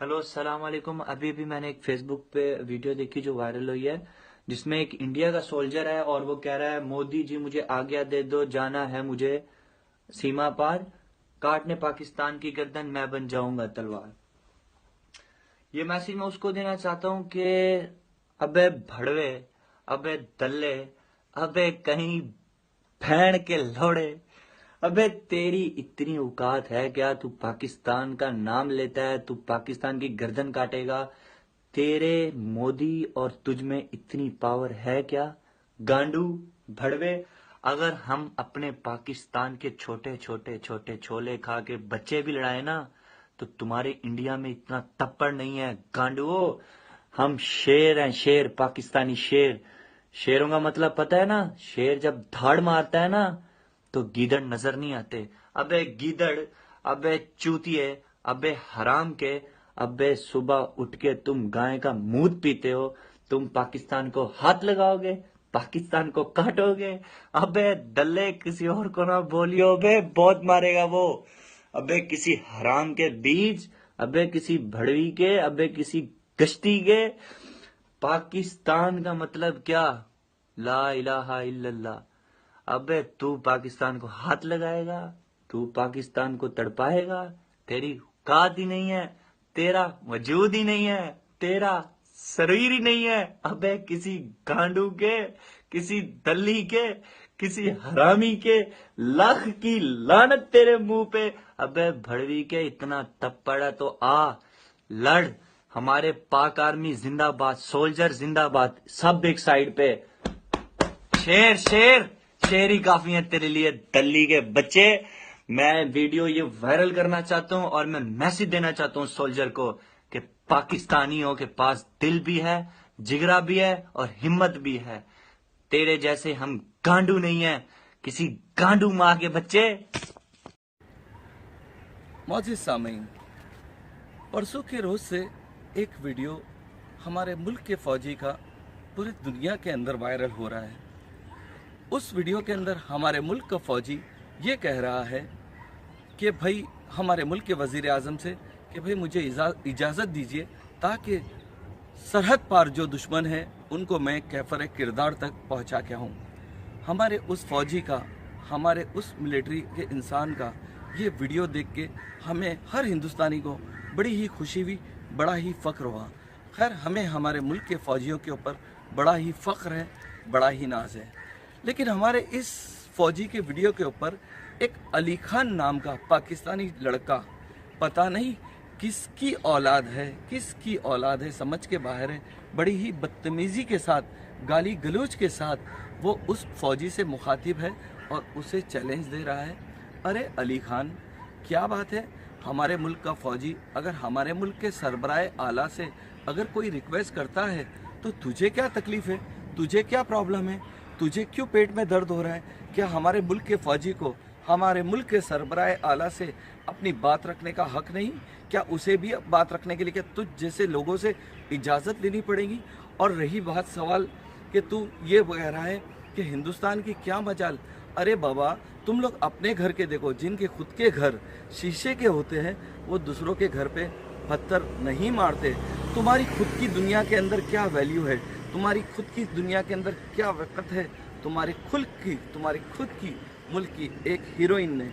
Hello अस्सलाम वालेकुम। अभी भी मैंने एक फेसबुक पे वीडियो देखी जो वायरल हुई है, जिसमें एक इंडिया का सोल्जर है और वो कह रहा है मोदी जी मुझे आज्ञा दे दो, जाना है मुझे सीमा पार, काटने पाकिस्तान की गर्दन, मैं बन जाऊंगा तलवार। ये मैसेज मैं उसको देना चाहता हूँ कि अबे भड़वे, अबे दल्ले, अबे कहीं भैन के लोड़े, अबे तेरी इतनी औकात है क्या? तू पाकिस्तान का नाम लेता है, तू पाकिस्तान की गर्दन काटेगा? तेरे मोदी और तुझ में इतनी पावर है क्या गांडू भड़वे? अगर हम अपने पाकिस्तान के छोटे छोटे छोटे छोले खा के बच्चे भी लड़ाए ना, तो तुम्हारे इंडिया में इतना तप्पड़ नहीं है गांडुओ। हम शेर हैं, शेर, पाकिस्तानी शेर। शेरों का मतलब पता है ना? शेर जब धाड़ मारता है ना तो गीदड़ नजर नहीं आते। अबे गीदड़, अबे चूतिए, अबे हराम के, अबे सुबह उठ के तुम गाय का मूत पीते हो, तुम पाकिस्तान को हाथ लगाओगे, पाकिस्तान को काटोगे? अबे दल्ले किसी और को ना बोलियो बे, बहुत मारेगा वो। अबे किसी हराम के बीज, अबे किसी भड़वी के, अबे किसी गश्ती के। पाकिस्तान का मतलब क्या? ला इलाहा इल्लल्लाह। अबे तू पाकिस्तान को हाथ लगाएगा, तू पाकिस्तान को तड़पाएगा? तेरी औकात ही नहीं है, तेरा वजूद ही नहीं है, तेरा शरीर ही नहीं है। अबे किसी गांडू के, किसी दल्ली के, किसी हरामी के लाख की लानत तेरे मुंह पे। अबे भड़वी के, इतना तप्पड़ है तो आ लड़। हमारे पाक आर्मी जिंदाबाद, सोल्जर जिंदाबाद, सब एक साइड पे। शेर शेर, शेर ही काफी है तेरे लिए दल्ली के बच्चे। मैं वीडियो ये वायरल करना चाहता हूं और मैं मैसेज देना चाहता हूं सोल्जर को कि पाकिस्तानियों के पास दिल भी है, जिगरा भी है और हिम्मत भी है। तेरे जैसे हम गांडू नहीं है, किसी गांडू माँ के बच्चे। मोअज़्ज़िज़ सामीन, परसों के रोज से एक वीडियो हमारे मुल्क के फौजी का पूरी दुनिया के अंदर वायरल हो रहा है। उस वीडियो के अंदर हमारे मुल्क का फौजी ये कह रहा है कि भाई हमारे मुल्क के वज़ीर आज़म से कि भाई मुझे इजाज़त दीजिए ताकि सरहद पार जो दुश्मन है उनको मैं कैफर किरदार तक पहुंचा के आऊँ। हमारे उस फौजी का, हमारे उस मिलिट्री के इंसान का ये वीडियो देख के हमें, हर हिंदुस्तानी को बड़ी ही खुशी हुई, बड़ा ही फ़ख्र हुआ। खैर, हमें हमारे मुल्क के फ़ौजियों के ऊपर बड़ा ही फ़ख्र है, बड़ा ही नाज है। लेकिन हमारे इस फौजी के वीडियो के ऊपर एक अली खान नाम का पाकिस्तानी लड़का, पता नहीं किसकी औलाद है, किसकी औलाद है, समझ के बाहर है, बड़ी ही बदतमीज़ी के साथ, गाली गलौज के साथ वो उस फौजी से मुखातिब है और उसे चैलेंज दे रहा है। अरे अली खान, क्या बात है? हमारे मुल्क का फौजी अगर हमारे मुल्क के सरबराह आला से अगर कोई रिक्वेस्ट करता है तो तुझे क्या तकलीफ़ है? तुझे क्या प्रॉब्लम है? तुझे क्यों पेट में दर्द हो रहा है? क्या हमारे मुल्क के फौजी को हमारे मुल्क के सरबराह आला से अपनी बात रखने का हक नहीं? क्या उसे भी बात रखने के लिए क्या तुझ जैसे लोगों से इजाज़त लेनी पड़ेगी? और रही बात सवाल कि तू ये कह रहा है कि हिंदुस्तान की क्या मजाल। अरे बाबा, तुम लोग अपने घर के देखो, जिनके खुद के घर शीशे के होते हैं वो दूसरों के घर पे पत्थर नहीं मारते। तुम्हारी खुद की दुनिया के अंदर क्या वैल्यू है? तुम्हारी खुद की दुनिया के अंदर क्या वक़्त है? तुम्हारी खुद की मुल्क की एक हीरोइन ने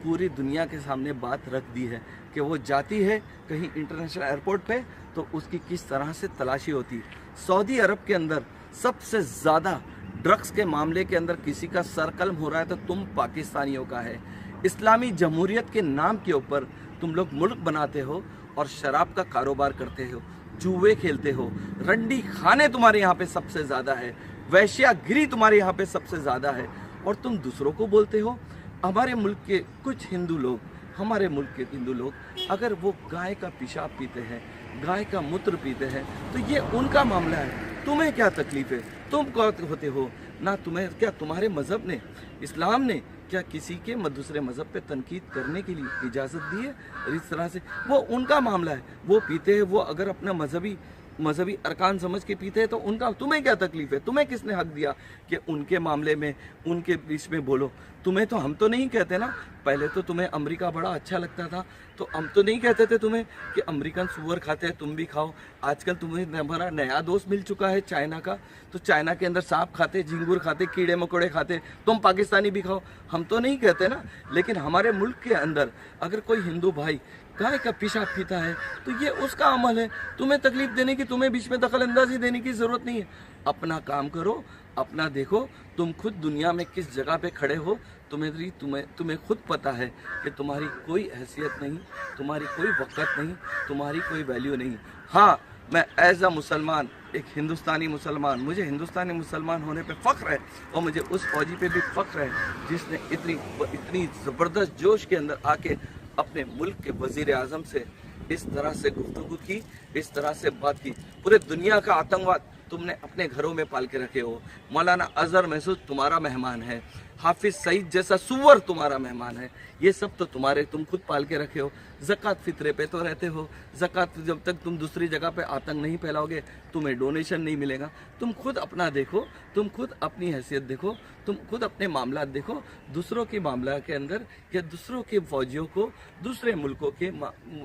पूरी दुनिया के सामने बात रख दी है कि वो जाती है कहीं इंटरनेशनल एयरपोर्ट पे तो उसकी किस तरह से तलाशी होती है। सऊदी अरब के अंदर सबसे ज़्यादा ड्रग्स के मामले के अंदर किसी का सर कलम हो रहा है तो तुम पाकिस्तानियों का है। इस्लामी जमहूरियत के नाम के ऊपर तुम लोग मुल्क बनाते हो और शराब का कारोबार करते हो, जुए खेलते हो, रंडी खाने तुम्हारे यहाँ पे सबसे ज़्यादा है, वैश्यागिरी तुम्हारे यहाँ पे सबसे ज़्यादा है। और तुम दूसरों को बोलते हो। हमारे मुल्क के कुछ हिंदू लोग, हमारे मुल्क के हिंदू लोग अगर वो गाय का पेशाब पीते हैं, गाय का मूत्र पीते हैं तो ये उनका मामला है, तुम्हें क्या तकलीफ़ है? तुम कौन होते हो? ना तुम्हें क्या तुम्हारे मज़हब ने, इस्लाम ने क्या किसी के दूसरे मज़हब पे तनकीद करने के लिए इजाज़त दी है? इस तरह से वो उनका मामला है, वो पीते हैं, वो अगर अपना मजहबी मजहबी अरकान समझ के पीते हैं, तो उनका तुम्हें क्या तकलीफ है? तुम्हें किसने हक दिया कि उनके मामले में उनके बीच में बोलो? तुम्हें तो हम तो नहीं कहते ना। पहले तो तुम्हें अमेरिका बड़ा अच्छा लगता था, तो हम तो नहीं कहते थे तुम्हें कि अमेरिकन सुअर खाते हैं, तुम भी खाओ। आजकल तुम्हें हमारा नया दोस्त मिल चुका है चाइना का, तो चाइना के अंदर सांप खाते, झिंगुर खाते, कीड़े मकोड़े खाते, तुम पाकिस्तानी भी खाओ। हम तो नहीं कहते ना। लेकिन हमारे मुल्क के अंदर अगर कोई हिंदू भाई गाय का पेशाब पीता है तो ये उसका अमल है। तुम्हें तकलीफ देने की, तुम्हें बीच में दखल अंदाजी देने की जरूरत नहीं है। अपना काम करो, अपना देखो। तुम खुद दुनिया में किस जगह पे खड़े हो, तुम्हें खुद पता है कि तुम्हारी कोई हैसियत नहीं, तुम्हारी कोई वक़्त नहीं, तुम्हारी कोई वैल्यू नहीं। हाँ, मैं एज अ मुसलमान, एक हिंदुस्तानी मुसलमान, मुझे हिंदुस्तानी मुसलमान होने पे फ़ख्र है, और मुझे उस फौजी पे भी फ़ख्र है जिसने इतनी ज़बरदस्त जोश के अंदर आके अपने मुल्क के वज़ीर आज़म से इस तरह से गुफ्तगू की, इस तरह से बात की। पूरे दुनिया का आतंकवाद तुमने अपने घरों में पाल के रखे हो। मौलाना अजहर महसूद तुम्हारा मेहमान है, हाफिज सईद जैसा सुअर तुम्हारा मेहमान है। ये सब तो तुम खुद पाल के रखे हो। ज़कात फितरे पे तो रहते हो। ज़कात जब तक तुम दूसरी जगह पे आतंक नहीं फैलाओगे, तुम्हें डोनेशन नहीं मिलेगा। तुम खुद अपना देखो, तुम खुद अपनी हैसियत देखो, तुम खुद अपने मामला देखो। दूसरों के मामला के अंदर या दूसरों के फौजियों को दूसरे मुल्कों के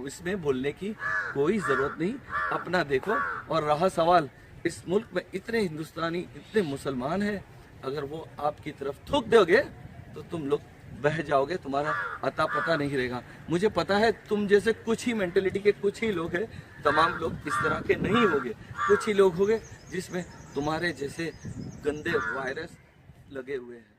इसमें बोलने की कोई ज़रूरत नहीं। अपना देखो। और रहा सवाल, इस मुल्क में इतने हिंदुस्तानी, इतने मुसलमान हैं, अगर वो आपकी तरफ थूक दोगे तो तुम लोग बह जाओगे, तुम्हारा अता पता नहीं रहेगा। मुझे पता है तुम जैसे कुछ ही मेंटेलिटी के कुछ ही लोग हैं, तमाम लोग इस तरह के नहीं होंगे। कुछ ही लोग होंगे जिसमें तुम्हारे जैसे गंदे वायरस लगे हुए हैं।